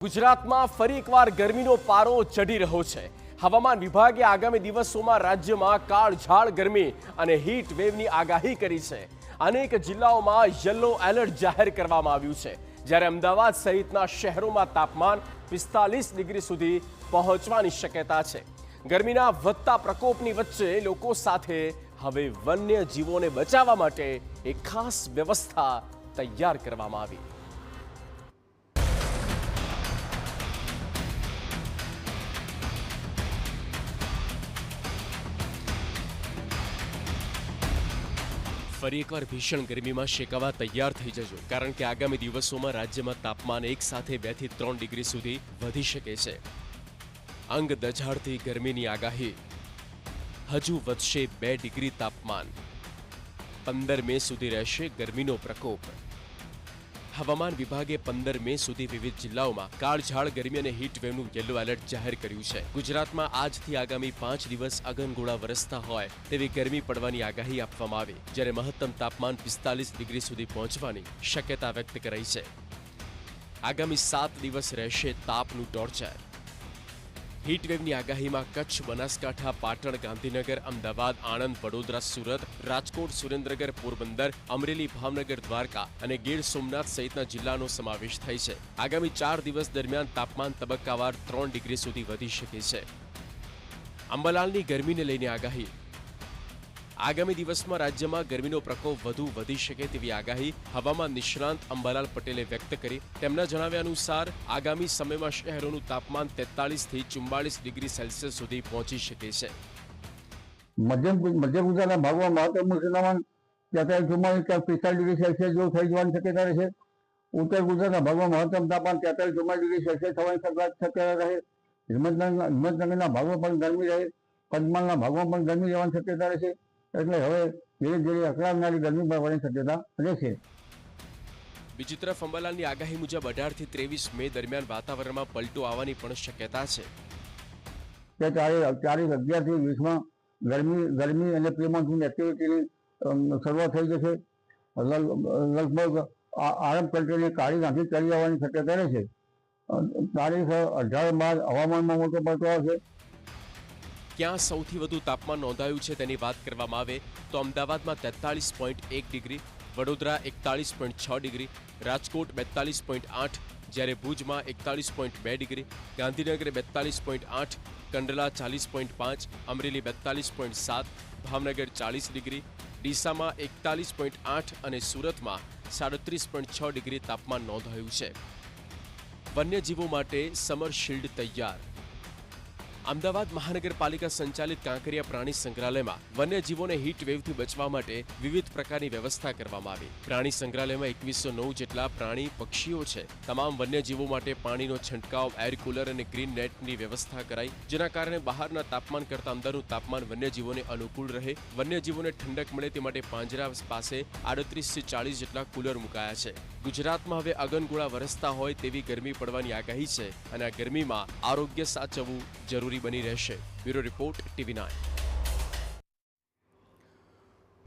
ગુજરાતમાં ફરી એકવાર ગરમીનો પારો ચઢી રહ્યો છે। હવામાન વિભાગે આગામી દિવસોમાં રાજ્યમાં કાળઝાળ ગરમી અને હીટ વેવની આગાહી કરી છે। અનેક જિલ્લાઓમાં યલો એલર્ટ જાહેર કરવામાં આવ્યું છે, જ્યારે અમદાવાદ સહિતના શહેરોમાં તાપમાન 45 ડિગ્રી સુધી પહોંચવાની શક્યતા છે। ગરમીના વધતા પ્રકોપની વચ્ચે લોકો સાથે હવે વન્ય જીવોને બચાવવા માટે એક ખાસ વ્યવસ્થા તૈયાર કરવામાં આવી। ફરી એકવાર ભીષણ ગરમીમાં શેકાવા તૈયાર થઈ જજો, કારણ કે આગામી દિવસોમાં રાજ્યમાં તાપમાન એક સાથે 2 થી 3 ડિગ્રી સુધી વધી શકે છે। અંગ દઝાડતી ગરમીની આગાહી, હજુ વધશે 2 ડિગ્રી તાપમાન। 15 મે સુધી રહેશે ગરમીનો પ્રકોપ। હવામાન વિભાગે 15 મે સુધી વિવિધ જિલ્લાઓમાં કાળઝાળ ગરમી અને હીટ વેવનું યલો એલર્ટ જાહેર કર્યું છે। ગુજરાતમાં આજથી આગામી 5 દિવસ અગનગોળા વરસતા હોય તેવી ગરમી પડવાની આગાહી આપવામાં આવી, જ્યારે મહત્તમ તાપમાન 45 ડિગ્રી સુધી પહોંચવાની શક્યતા વ્યક્ત કરાઈ છે। આગામી 7 દિવસ રહેશે તાપનું ટોર્ચર। હીટવેવની આગાહીમાં કચ્છ, બનાસકાંઠા, પાટણ, ગાંધીનગર, અમદાવાદ, આણંદ, વડોદરા, સુરત, રાજકોટ, સુરેન્દ્રનગર, પોરબંદર, અમરેલી, ભાવનગર, દ્વારકા અને ગીર સોમનાથ સહિતના જિલ્લાનો સમાવેશ થાય છે। આગામી 4 દિવસ દરમિયાન તાપમાન તબક્કાવાર 3 ડિગ્રી સુધી વધી શકે છે। અંબાલાલની ગરમીને લઈને આગાહી, આગામી દિવસમાં રાજ્યમાં ગરમીનો પ્રકોપ વધુ વધી શકે તેવી આગાહી હવામાન નિષ્ણાંત અંબાલાલ પટેલે વ્યક્ત કરી। તેમના જણાવ્યા અનુસાર આગામી સમયમાં શહેરોનું તાપમાન 43 થી 44 ડિગ્રી સેલ્સિયસ સુધી પહોંચી શકે છે। મધ્ય ગુજરાતના ભાગમાં મહત્તમ તાપમાન 43-44 ડિગ્રી સેલ્સિયસ જેવું થઈ જવાની શક્યતા રહેશે। ઉત્તર ગુજરાતના ભાગમાં મહત્તમ તાપમાન 43-44 ડિગ્રી સેલ્સિયસ થવાની શક્યતા રહે। હિંમતનગરના ભાગમાં પણ ગરમી રહે। પંચમહાલના ભાગમાં પણ ગરમી રહેવાની શક્યતા રહેશે। એટલે હવે ધીરે ધીરે અકળાવનારી ગરમી પડવાની શક્યતા રહેશે। બીજી તરફ અંબાલાલની આગાહી મુજબ 18 થી 23 મે દરમિયાન વાતાવરણમાં પલટો આવવાની પણ શક્યતા છે। કે તારીખ 11 થી 20માં ગરમી અને પ્રી-મોન્સૂન એક્ટિવિટીની શરૂઆત થઈ જશે। લગભગ આરબ કન્ટ્રીને કાળી નાખી કરી આવવાની શક્યતા રહેશે। તારીખ 18 બાદ હવામાનમાં મોટો પલટો આવશે। ક્યાં સૌથી વધુ તાપમાન નોંધાયું છે તેની વાત કરવામાં આવે તો અમદાવાદમાં 43.1 ડિગ્રી, વડોદરા 41.6 ડિગ્રી, રાજકોટ 42.8, જ્યારે ભુજમાં 41.2 ડિગ્રી, ગાંધીનગર 42.8, કંડલા 40.5, અમરેલી 42.7, ભાવનગર 40 ડિગ્રી, ડીસામાં 41.8 અને સુરતમાં 37.6 ડિગ્રી તાપમાન નોંધાયું છે। વન્યજીવો માટે સમર શિલ્ડ તૈયાર। અમદાવાદ મહાનગરપાલિકા સંચાલિત કાંકરિયા પ્રાણી સંગ્રહાલયમાં વન્યજીવોને હીટ વેવથી બચવા માટે વિવિધ પ્રકારની વ્યવસ્થા કરવામાં આવી। પ્રાણી સંગ્રહાલયમાં 2109 જેટલા પ્રાણી પક્ષીઓ છે। તમામ વન્યજીવો માટે પાણીનો છંટકાવ, એર કુલર અને ગ્રીન નેટની વ્યવસ્થા કરાઈ, જેના કારણે બહારના તાપમાન કરતાં અંદરનું તાપમાન વન્યજીવોને અનુકૂળ રહે। વન્યજીવોને ઠંડક મળે તે માટે પાંજરા પાસે 38 થી 40 જેટલા કુલર મુકાયા છે। ગુજરાતમાં હવે અગનગોળા વરસતા હોય તેવી ગરમી પડવાની આગાહી છે, અને આ ગરમીમાં આરોગ્ય સાચવવું જરૂરી બની રહેશે। Bureau report, TV9।